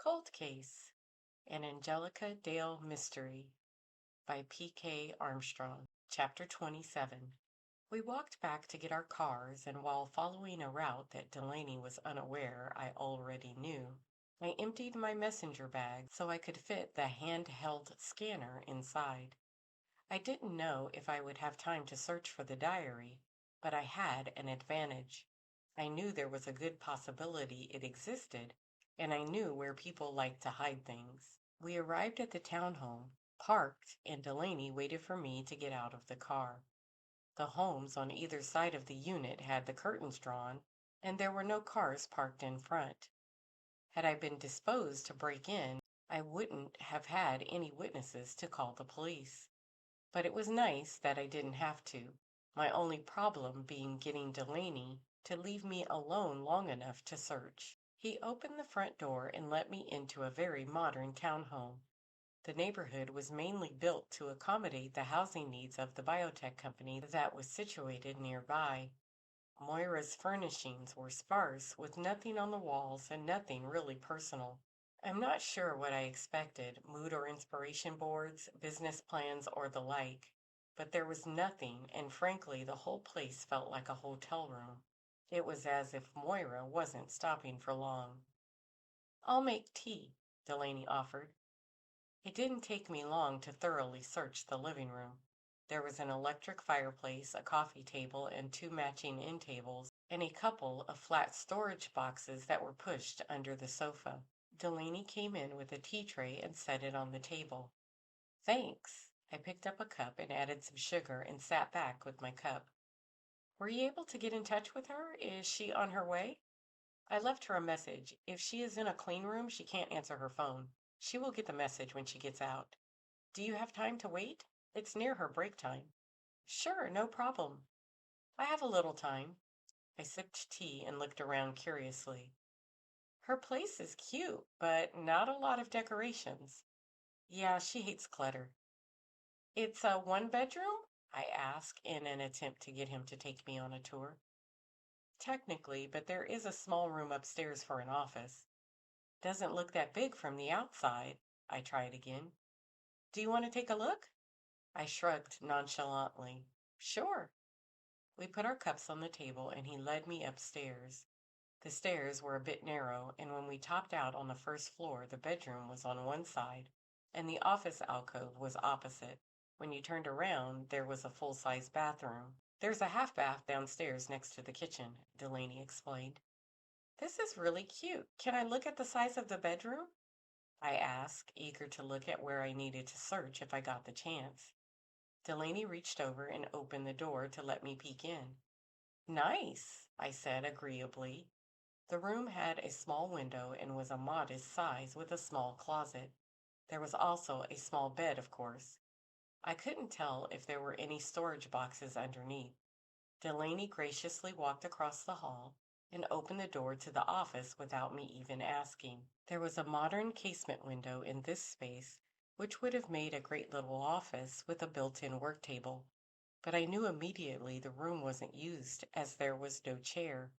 Cold Case, an Angelica Dale Mystery by P.K. Armstrong. Chapter 27. We walked back to get our cars, and while following a route that Delaney was unaware I already knew, I emptied my messenger bag so I could fit the handheld scanner inside. I didn't know if I would have time to search for the diary, but I had an advantage. I knew there was a good possibility it existed, and I knew where people liked to hide things. We arrived at the townhome, parked, and Delaney waited for me to get out of the car. The homes on either side of the unit had the curtains drawn, and there were no cars parked in front. Had I been disposed to break in, I wouldn't have had any witnesses to call the police. But it was nice that I didn't have to, my only problem being getting Delaney to leave me alone long enough to search. He opened the front door and let me into a very modern townhome. The neighborhood was mainly built to accommodate the housing needs of the biotech company that was situated nearby. Moira's furnishings were sparse, with nothing on the walls and nothing really personal. I'm not sure what I expected, mood or inspiration boards, business plans, or the like, but there was nothing, and frankly, the whole place felt like a hotel room. It was as if Moira wasn't stopping for long. "I'll make tea," Delaney offered. It didn't take me long to thoroughly search the living room. There was an electric fireplace, a coffee table, and two matching end tables, and a couple of flat storage boxes that were pushed under the sofa. Delaney came in with a tea tray and set it on the table. "Thanks." I picked up a cup and added some sugar and sat back with my cup. "Were you able to get in touch with her? Is she on her way?" "I left her a message. If she is in a clean room, she can't answer her phone. She will get the message when she gets out." "Do you have time to wait? It's near her break time." "Sure, no problem. I have a little time." I sipped tea and looked around curiously. "Her place is cute, but not a lot of decorations." "Yeah, she hates clutter." "It's a one bedroom?" I asked in an attempt to get him to take me on a tour. "Technically, but there is a small room upstairs for an office." "Doesn't look that big from the outside." I tried again. "Do you want to take a look?" I shrugged nonchalantly. "Sure." We put our cups on the table and he led me upstairs. The stairs were a bit narrow, and when we topped out on the first floor, the bedroom was on one side and the office alcove was opposite. When you turned around, there was a full-size bathroom. "There's a half bath downstairs next to the kitchen," Delaney explained. "This is really cute. Can I look at the size of the bedroom?" I asked, eager to look at where I needed to search if I got the chance. Delaney reached over and opened the door to let me peek in. "Nice," I said agreeably. The room had a small window and was a modest size with a small closet. There was also a small bed, of course. I couldn't tell if there were any storage boxes underneath. Delaney graciously walked across the hall and opened the door to the office without me even asking. There was a modern casement window in this space, which would have made a great little office with a built-in work table. But I knew immediately the room wasn't used as there was no chair.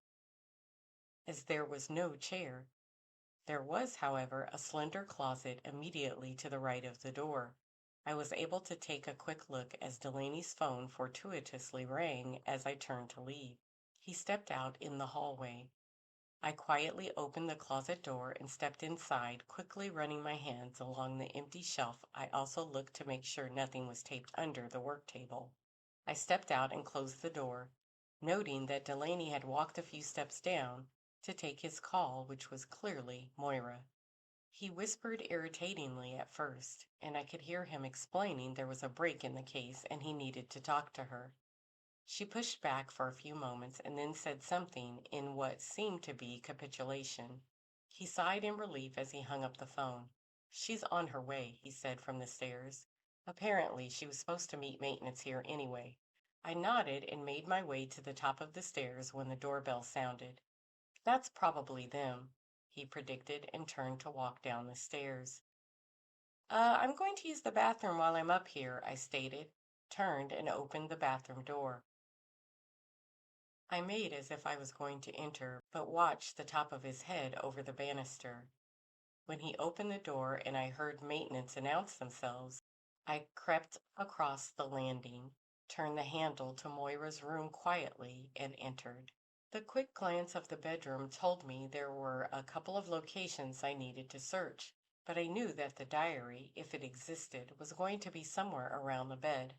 There was, however, a slender closet immediately to the right of the door. I was able to take a quick look as Delaney's phone fortuitously rang as I turned to leave. He stepped out in the hallway. I quietly opened the closet door and stepped inside, quickly running my hands along the empty shelf. I also looked to make sure nothing was taped under the work table. I stepped out and closed the door, noting that Delaney had walked a few steps down to take his call, which was clearly Moira. He whispered irritatingly at first, and I could hear him explaining there was a break in the case and he needed to talk to her. She pushed back for a few moments and then said something in what seemed to be capitulation. He sighed in relief as he hung up the phone. "She's on her way," he said from the stairs. Apparently, she was supposed to meet maintenance here anyway. I nodded and made my way to the top of the stairs when the doorbell sounded. "That's probably them," he predicted and turned to walk down the stairs. I'm going to use the bathroom while I'm up here," I stated, turned and opened the bathroom door. I made as if I was going to enter, but watched the top of his head over the banister. When he opened the door and I heard maintenance announce themselves, I crept across the landing, turned the handle to Moira's room quietly, and entered. The quick glance of the bedroom told me there were a couple of locations I needed to search, but I knew that the diary, if it existed, was going to be somewhere around the bed.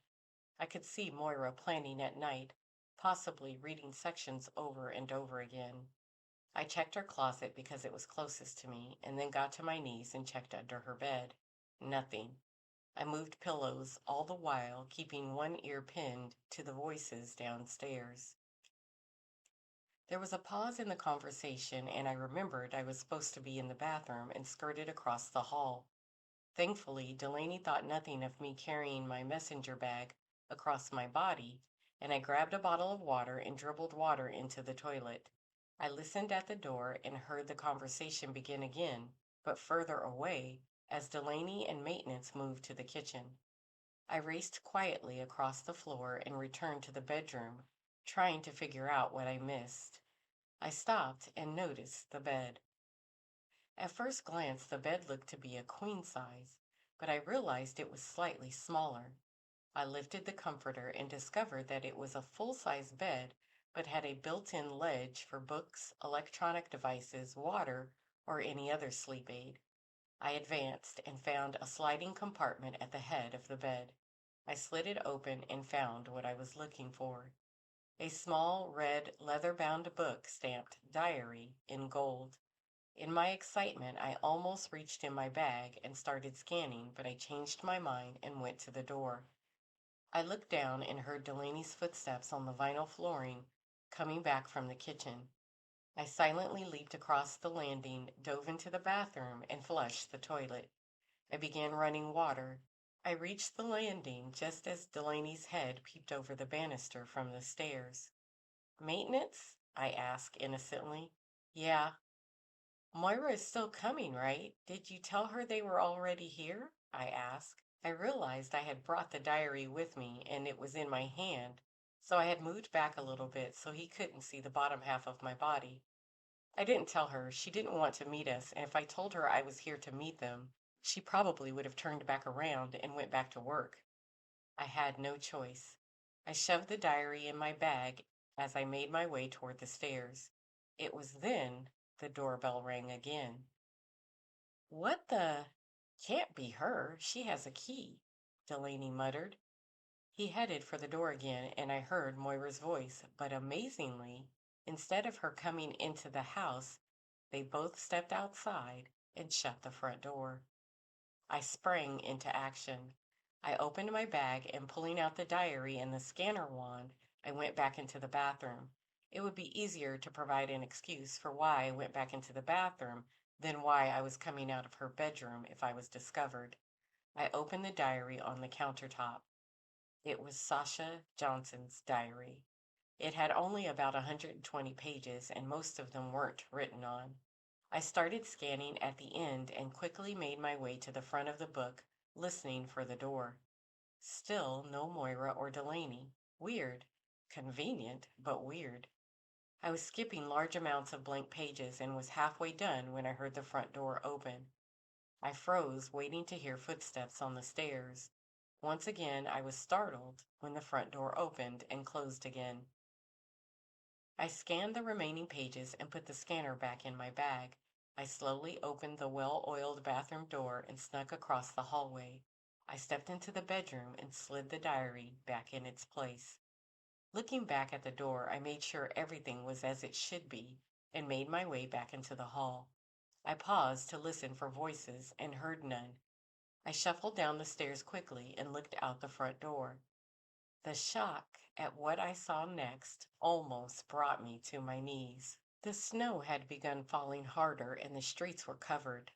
I could see Moira planning at night, possibly reading sections over and over again. I checked her closet because it was closest to me, and then got to my knees and checked under her bed. Nothing. I moved pillows all the while, keeping one ear pinned to the voices downstairs. There was a pause in the conversation, and I remembered I was supposed to be in the bathroom and skirted across the hall. Thankfully, Delaney thought nothing of me carrying my messenger bag across my body, and I grabbed a bottle of water and dribbled water into the toilet. I listened at the door and heard the conversation begin again, but further away, as Delaney and maintenance moved to the kitchen. I raced quietly across the floor and returned to the bedroom, trying to figure out what I missed. I stopped and noticed the bed. At first glance, the bed looked to be a queen size, but I realized it was slightly smaller. I lifted the comforter and discovered that it was a full-size bed, but had a built-in ledge for books, electronic devices, water, or any other sleep aid. I advanced and found a sliding compartment at the head of the bed. I slid it open and found what I was looking for. A small red leather-bound book stamped "Diary" in gold. In my excitement, I almost reached in my bag and started scanning, but I changed my mind and went to the door. I looked down and heard Delaney's footsteps on the vinyl flooring coming back from the kitchen. I silently leaped across the landing, dove into the bathroom, and flushed the toilet. I began running water. I reached the landing just as Delaney's head peeped over the banister from the stairs. "Maintenance?" I asked innocently. "Yeah." "Moira is still coming, right? Did you tell her they were already here?" I asked. I realized I had brought the diary with me and it was in my hand, so I had moved back a little bit so he couldn't see the bottom half of my body. I didn't tell her. She didn't want to meet us, and if I told her I was here to meet them, she probably would have turned back around and went back to work. I had no choice. I shoved the diary in my bag as I made my way toward the stairs. It was then the doorbell rang again. "What the? Can't be her. She has a key," Delaney muttered. He headed for the door again, and I heard Moira's voice, but amazingly, instead of her coming into the house, they both stepped outside and shut the front door. I sprang into action. I opened my bag and pulling out the diary and the scanner wand, I went back into the bathroom. It would be easier to provide an excuse for why I went back into the bathroom than why I was coming out of her bedroom if I was discovered. I opened the diary on the countertop. It was Sasha Johnson's diary. It had only about 120 pages, and most of them weren't written on. I started scanning at the end and quickly made my way to the front of the book, listening for the door. Still no Moira or Delaney. Weird. Convenient, but weird. I was skipping large amounts of blank pages and was halfway done when I heard the front door open. I froze, waiting to hear footsteps on the stairs. Once again, I was startled when the front door opened and closed again. I scanned the remaining pages and put the scanner back in my bag. I slowly opened the well-oiled bathroom door and snuck across the hallway. I stepped into the bedroom and slid the diary back in its place. Looking back at the door, I made sure everything was as it should be and made my way back into the hall. I paused to listen for voices and heard none. I shuffled down the stairs quickly and looked out the front door. The shock at what I saw next almost brought me to my knees. The snow had begun falling harder and the streets were covered.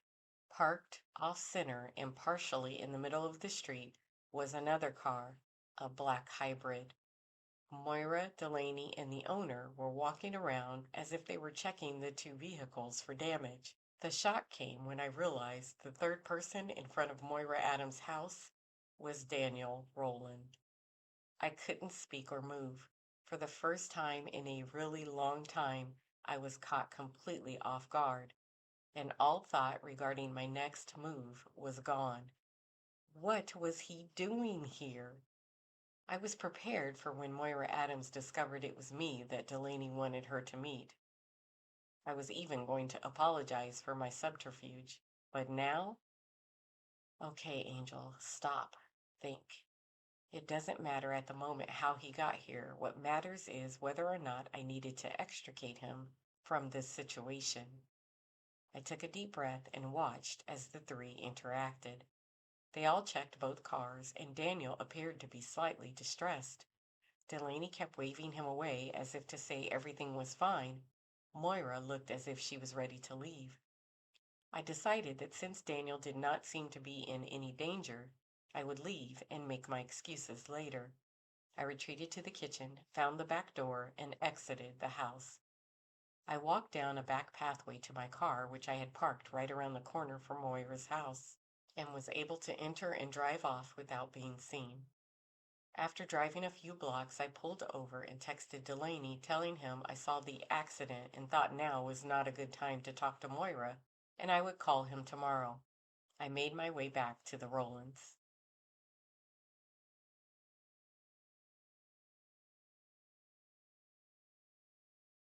Parked off center and partially in the middle of the street was another car, a black hybrid. Moira, Delaney, and the owner were walking around as if they were checking the two vehicles for damage. The shock came when I realized the third person in front of Moira Adams' house was Daniel Roland. I couldn't speak or move. For the first time in a really long time, I was caught completely off guard. and all thought regarding my next move was gone. What was he doing here? I was prepared for when Moira Adams discovered it was me that Delaney wanted her to meet. I was even going to apologize for my subterfuge. But now? Okay, Angel, stop. Think. It doesn't matter at the moment how he got here. What matters is whether or not I needed to extricate him from this situation. I took a deep breath and watched as the three interacted. They all checked both cars, and Daniel appeared to be slightly distressed. Delaney kept waving him away as if to say everything was fine. Moira looked as if she was ready to leave. I decided that since Daniel did not seem to be in any danger, I would leave and make my excuses later. I retreated to the kitchen, found the back door, and exited the house. I walked down a back pathway to my car, which I had parked right around the corner from Moira's house, and was able to enter and drive off without being seen. After driving a few blocks, I pulled over and texted Delaney, telling him I saw the accident and thought now was not a good time to talk to Moira, and I would call him tomorrow. I made my way back to the Rolands.